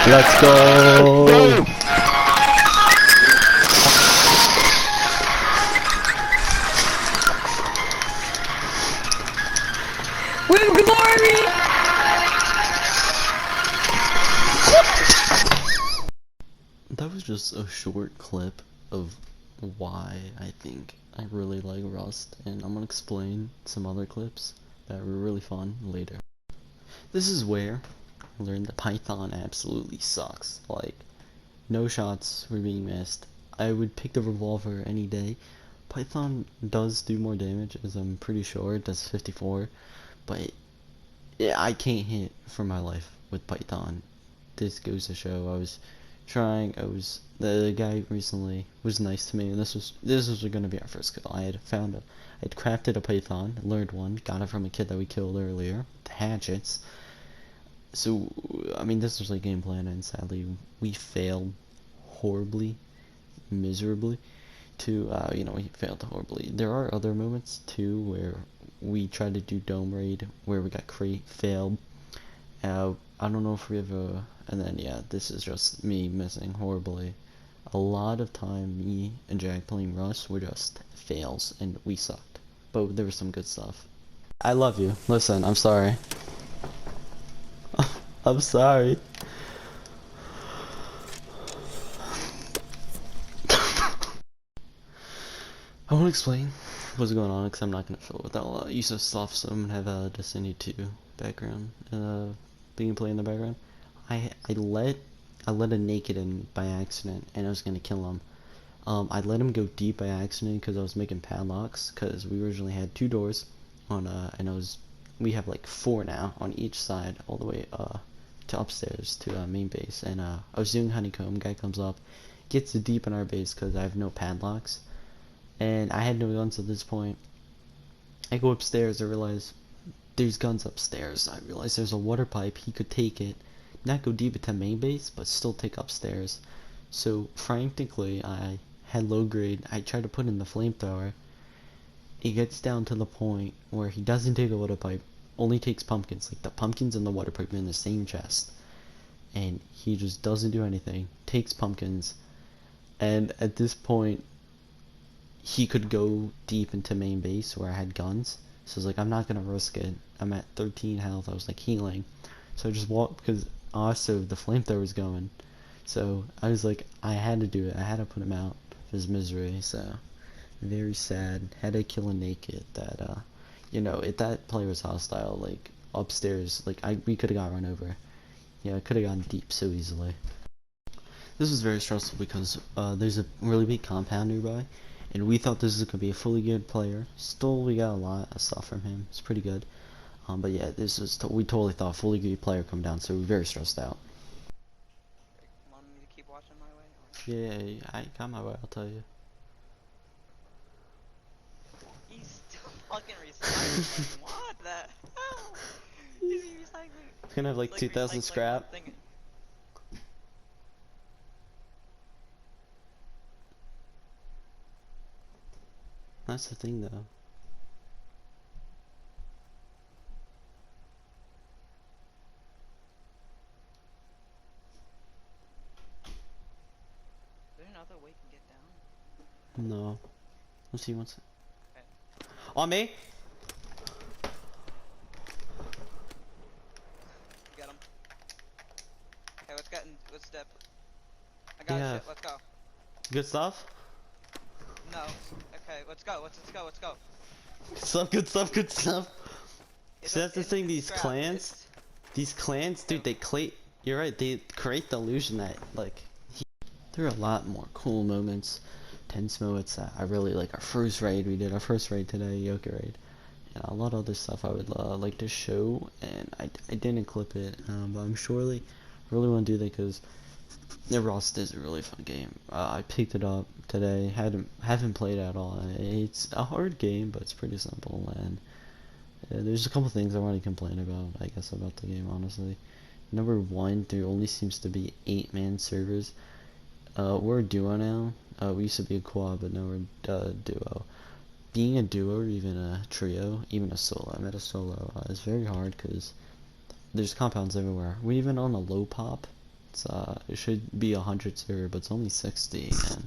Let's go! With glory! That was just a short clip of why I think I really like Rust, and I'm gonna explain some other clips that were really fun later. This is where I learned that Python absolutely sucks. Like, no shots were being missed. I would pick the revolver any day. Python does do more damage, as I'm pretty sure. It does 54, but yeah, I can't hit for my life with Python. This goes to show the guy recently was nice to me, and this was gonna be our first kill. I'd crafted a Python, learned one, got it from a kid that we killed earlier, the hatchets. So I mean, this was like game plan, and sadly we failed horribly, miserably. We failed horribly. There are other moments too where we tried to do dome raid where we got failed. I don't know if we have and then yeah, this is just me missing horribly. A lot of time me and Jack playing Rust were just fails and we sucked. But there was some good stuff. I love you. Listen, I'm sorry. I'm sorry. I want to explain what's going on because I'm not going to fill it with a lot of use of stuff, so I'm going to have a Destiny 2 background, being played in the background. I let a naked in by accident, and I was going to kill him. I let him go deep by accident because I was making padlocks, because we originally had 2 doors on, we have like 4 now on each side, all the way, to upstairs to, main base, and, I was doing honeycomb, guy comes up, gets deep in our base because I have no padlocks. And I had no guns at this point. I go upstairs, I realize there's guns upstairs. I realize there's a water pipe, he could take it, not go deep into main base, but still take upstairs. So frantically, I had low grade, I tried to put in the flamethrower. It gets down to the point where he doesn't take a water pipe, only takes pumpkins. Like the pumpkins and the water pipe are in the same chest. And he just doesn't do anything, takes pumpkins. And at this point, he could go deep into main base where I had guns, so I was like, I'm not gonna risk it. I'm at 13 health, I was like healing, so I just walked, because also the flamethrower was going, so I was like, I had to do it, I had to put him out of his misery. So very sad, had to kill a naked that if that player was hostile, like upstairs, like we could have got run over. Yeah, I could have gone deep so easily. This was very stressful because there's a really big compound nearby, and we thought this was gonna be a fully good player. Still, we got a lot of stuff from him. It's pretty good. But yeah, we totally thought a fully good player come down, so we were very stressed out. Want me to keep watching my way? Yeah, I got my way. I'll tell you. He's still fucking recycling. What the hell? Is he recycling? It's gonna have like 2,000 scrap. That's the thing, though. Is there another way to get down? No. Let's see once. Okay. On me. Get him. Okay, let's step. I got shit, let's go. Good stuff. No. Okay, let's go. Let's go. Good stuff. Good stuff. Good stuff. So that's the thing. These clans, dude, you're right. They create the illusion that like there are a lot more cool moments, tense moments that I really like. Our first raid, we did our first raid today, Yoka raid, and a lot of other stuff I would like to show, and I didn't clip it, but I'm surely really want to do that because Rust is a really fun game. I picked it up today. Haven't played it at all. It's a hard game, but it's pretty simple. And there's a couple things I want to complain about. I guess about the game, honestly. Number one, there only seems to be 8-man servers. We're a duo now. We used to be a quad, but now we're a duo. Being a duo, or even a trio, even a solo. I met a solo. It's very hard because there's compounds everywhere. We're even on a low pop. it should be 100 server, but it's only 60, and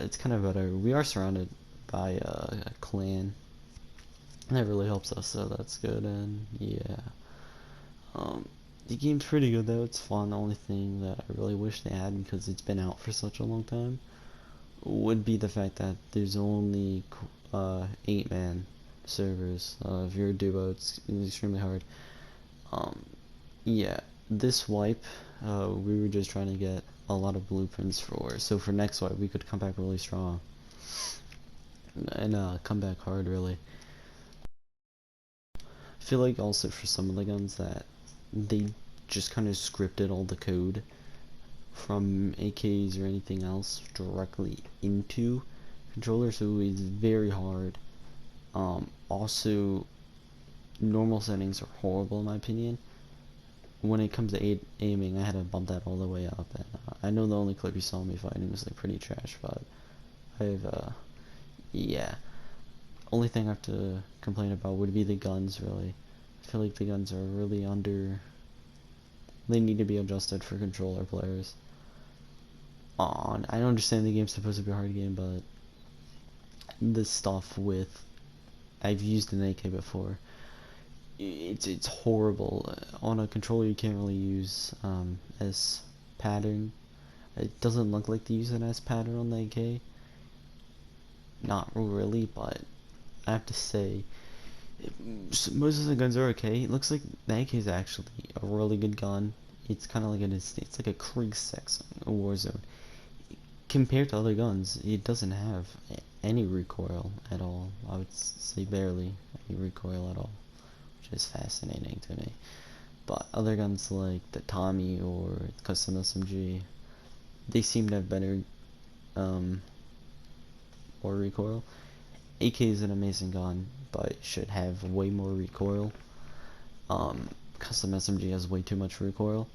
it's kind of better. We are surrounded by a clan, and that really helps us, so that's good. And yeah, the game's pretty good though. It's fun. The only thing that I really wish they had, because it's been out for such a long time, would be the fact that there's only 8-man servers. If you're a duo, it's extremely hard. Yeah, this wipe, we were just trying to get a lot of blueprints for, so for next wipe we could come back really strong and come back hard really. I feel like also for some of the guns that they just kind of scripted all the code from AKs or anything else directly into controller, so it's very hard. Also, normal settings are horrible in my opinion. When it comes to aiming, I had to bump that all the way up, and I know the only clip you saw me fighting was like pretty trash, but yeah. Only thing I have to complain about would be the guns, really. I feel like the guns are really they need to be adjusted for controller players. I understand the game's supposed to be a hard game, but the stuff with, I've used an AK before, it's horrible. On a controller you can't really use S pattern. It doesn't look like they use an S pattern on the AK. Not really, but I have to say, most of the guns are okay. It looks like the AK is actually a really good gun. It's kind of like it's like a Krieg-6 Warzone. Compared to other guns, it doesn't have any recoil at all. I would say barely any recoil at all, which is fascinating to me. But other guns like the Tommy or Custom SMG, they seem to have better more recoil. AK is an amazing gun, but it should have way more recoil. Custom SMG has way too much recoil,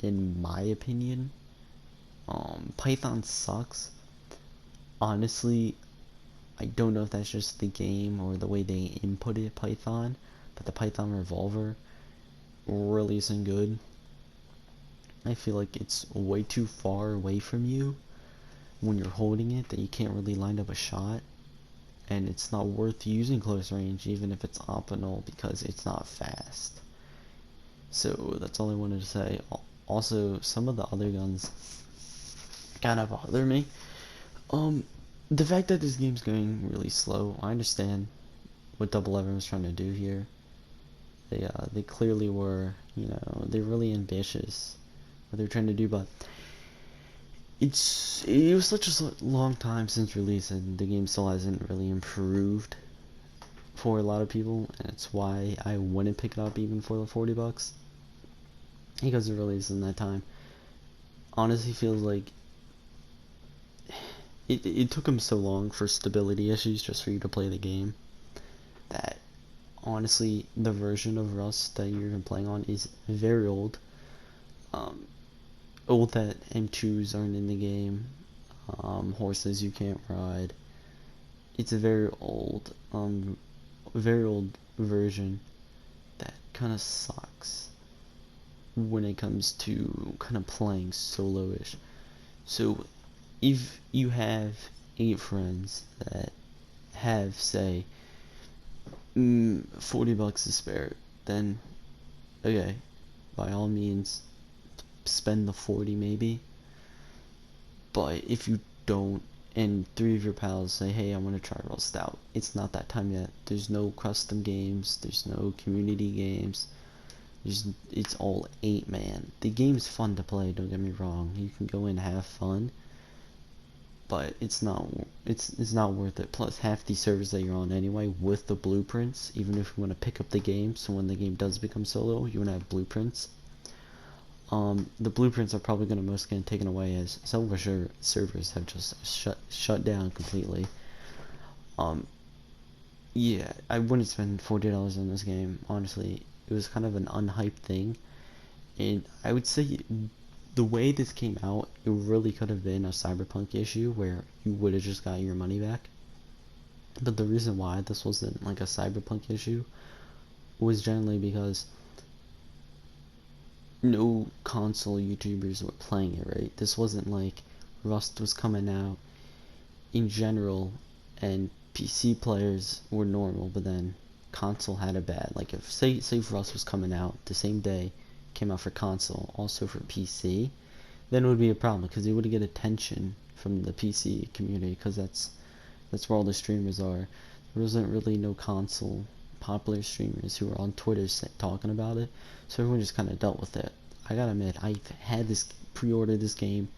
in my opinion. Python sucks. Honestly, I don't know if that's just the game or the way they inputted Python, but the Python revolver really isn't good. I feel like it's way too far away from you when you're holding it that you can't really line up a shot, and it's not worth using close range even if it's optional because it's not fast. So that's all I wanted to say. Also, some of the other guns kind of bother me. The fact that this game's going really slow, I understand what Double Eleven was trying to do here. They clearly were, they're really ambitious what they're trying to do, but it was such a long time since release, and the game still hasn't really improved for a lot of people, and it's why I wouldn't pick it up even for the $40, because it really isn't that time. Honestly, feels like it took them so long for stability issues just for you to play the game that honestly the version of Rust that you've been playing on is very old. Old that M2s aren't in the game, horses you can't ride. It's a very old version that kind of sucks when it comes to kind of playing solo-ish. So if you have 8 friends that have, say, $40 to spare, then okay, by all means spend the 40 maybe. But if you don't, and 3 of your pals say, hey, I want to try Rust out, it's not that time yet. There's no custom games, there's no community games, it's all 8-man. The game's fun to play, don't get me wrong. You can go in and have fun, but it's not worth it. Plus, half these servers that you're on anyway with the blueprints, even if you want to pick up the game, so when the game does become solo, you want to have blueprints. The blueprints are probably going to most get taken away, as some of our servers have just shut down completely. Yeah, I wouldn't spend $40 on this game, honestly. It was kind of an unhyped thing, and I would say the way this came out, it really could have been a Cyberpunk issue where you would have just got your money back. But the reason why this wasn't like a Cyberpunk issue was generally because no console YouTubers were playing it, right? This wasn't like Rust was coming out in general and PC players were normal, but then console had a bad. Like if if Rust was coming out the same day, came out for console, also for PC, then it would be a problem because it would get attention from the PC community because that's where all the streamers are. There wasn't really no console popular streamers who were on Twitter talking about it, so everyone just kind of dealt with it. I gotta admit, I've had this pre-ordered this game.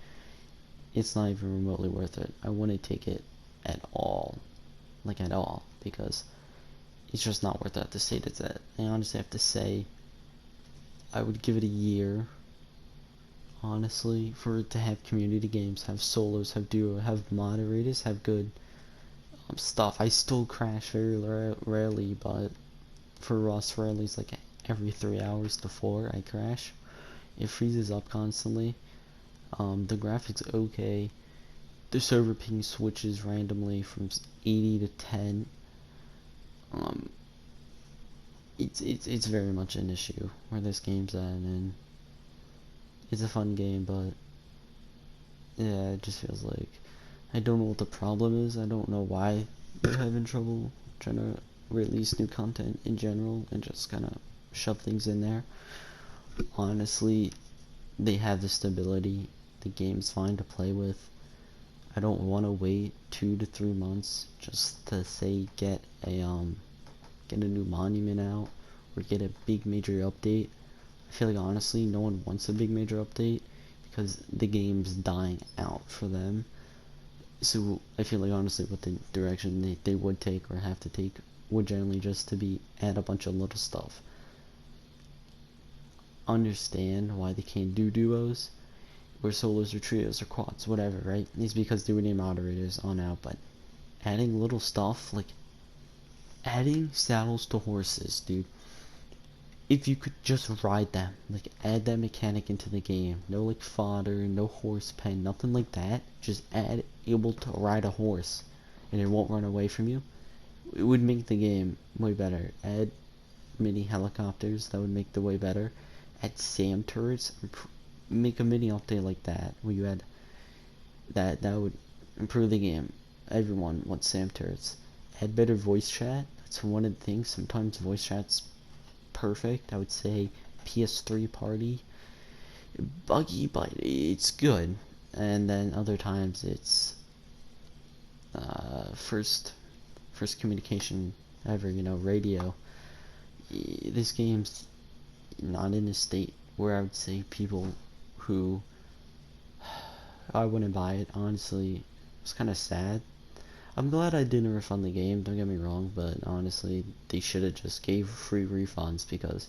It's not even remotely worth it. I wouldn't take it at all, like at all, because it's just not worth it at the state it's at. I honestly have to say, I would give it a year, honestly, for it to have community games, have solos, have duo, have moderators, have good stuff. I still crash very rarely, but for Rust, rarely is like every 3 hours to 4 I crash. It freezes up constantly. The graphics okay. The server ping switches randomly from 80 to 10. It's very much an issue where this game's at, and it's a fun game, but yeah, it just feels like I don't know what the problem is. I don't know why they're having trouble trying to release new content in general and just kind of shove things in there. Honestly, they have the stability. The game's fine to play with. I don't want to wait 2 to 3 months just to say get a new monument out or get a big major update. I feel like honestly no one wants a big major update because the game's dying out for them. So I feel like honestly what the direction they would take or have to take would generally just to be add a bunch of little stuff. Understand why they can't do duos or solos or trios or quads, whatever, right? It's because they would need moderators on out, but adding little stuff like adding saddles to horses, dude. If you could just ride them, like add that mechanic into the game. No like fodder, no horse pen, nothing like that. Just add able to ride a horse and it won't run away from you. It would make the game way better. Add mini helicopters, that would make the way better. Add SAM turrets, make a mini update like that where you add that would improve the game. Everyone wants SAM turrets. Add better voice chat. That's one of the things. Sometimes voice chat's perfect. I would say PS3 party buggy, but it's good. And then other times it's first communication ever, you know, radio. This game's not in a state where I would say people who I wouldn't buy it. Honestly, it's kind of sad. I'm glad I didn't refund the game, don't get me wrong, but honestly, they should have just gave free refunds because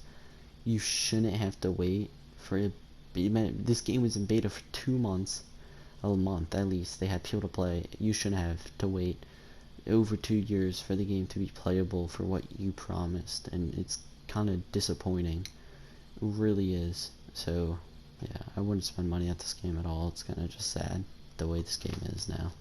you shouldn't have to wait for it. This game was in beta for 2 months, a month at least. They had people to play. You shouldn't have to wait over 2 years for the game to be playable for what you promised, and it's kind of disappointing. It really is. So, yeah, I wouldn't spend money at this game at all. It's kind of just sad the way this game is now.